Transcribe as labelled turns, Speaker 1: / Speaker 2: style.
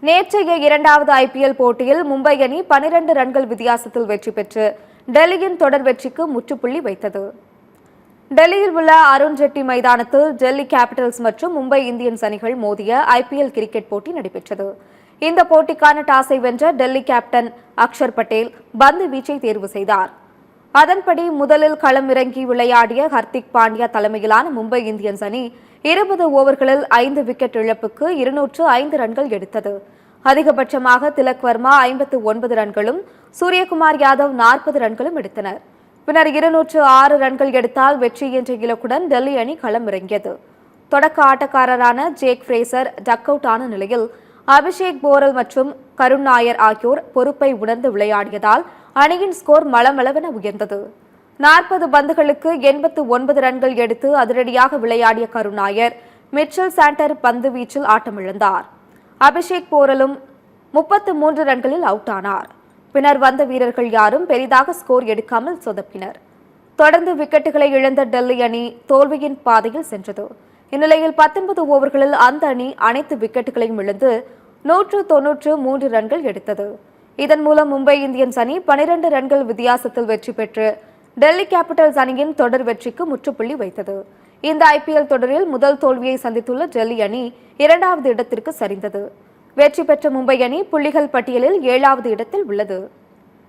Speaker 1: நேற்றைய இரண்டாவது ஐபிஎல் போட்டியில் மும்பை அணி 12 ரன்கள் வித்தியாசத்தில் வெற்றி பெற்று டெல்லியின் தொடர் வெற்றிக்கு முற்றுப்புள்ளி வைத்தது. டெல்லியில் உள்ள அருண் ஜெட்லி மைதானத்தில் டெல்லி கேபிட்டல்ஸ் மற்றும் மும்பை இந்தியன்ஸ் அணிகள் மோதிய ஐபிஎல் கிரிக்கெட் போட்டி நடைபெற்றது. இந்த போட்டிக்கான டாஸை வென்ற டெல்லி கேப்டன் அக்ஷர் பட்டேல் பந்து வீச்சை தேர்வு செய்தார். அதன்படி முதலில் களம் இறங்கி விளையாடிய ஹர்திக் பாண்டியா தலைமையிலான மும்பை இந்தியன்ஸ் அணி 20 ஓவர்களில் 5 விக்கெட் இழப்புக்கு 205 ரன்கள் எடுத்தது. அதிகபட்சமாக திலக் வர்மா 59 ரன்களும் சூரியகுமார் யாதவ் 40 ரன்களும் எடுத்தனர். பின்னர் 206 ரன்கள் எடுத்தால் வெற்றி என்ற இலக்குடன் டெல்லி அணி களம் இறங்கியது. தொடக்க ஆட்டக்காரரான ஜேக் ஃப்ரேசர் டக் அவுட் ஆன நிலையில் அபிஷேக் போரல் மற்றும் கருண் நாயர் ஆகியோர் பொறுப்பை உணர்ந்து விளையாடியதால் அணியின் ஸ்கோர் மளமளவென உயர்ந்தது. 40 பந்துகளுக்கு 89 ரன்கள் எடுத்து அதிரடியாக விளையாடிய கருண் நாயர் மிச்சல் சாண்டர் பந்து வீச்சில் ஆட்டமிழந்தார். அபிஷேக் போரலும் 33 ரன்களில் அவுட் ஆனார். பின்னர் வந்த வீரர்கள் யாரும் பெரிதாக ஸ்கோர் எடுக்காமல் சொதப்பினர். தொடர்ந்து விக்கெட்டுகளை இழந்த டெல்லி அணி தோல்வியின் பாதையில் சென்றது. இந்நிலையில் 19 ஓவர்களில் அந்த அணி அனைத்து விக்கெட்டுகளையும் இழந்து 193 ரன்கள் எடுத்தது. இதன் மூலம் மும்பை இந்தியன்ஸ் அணி 12 ரன்கள் வித்தியாசத்தில் வெற்றி பெற்று டெல்லி கேபிட்டல்ஸ் அணியின் தொடர் வெற்றிக்கு முற்றுப்புள்ளி வைத்தது. இந்த ஐபிஎல் தொடரில் முதல் தோல்வியை சந்தித்துள்ள டெல்லி அணி 2வது இடத்திற்கு சரிந்தது. வெற்றி பெற்ற மும்பை அணி புள்ளிகள் பட்டியலில் 7வது இடத்தில் உள்ளது.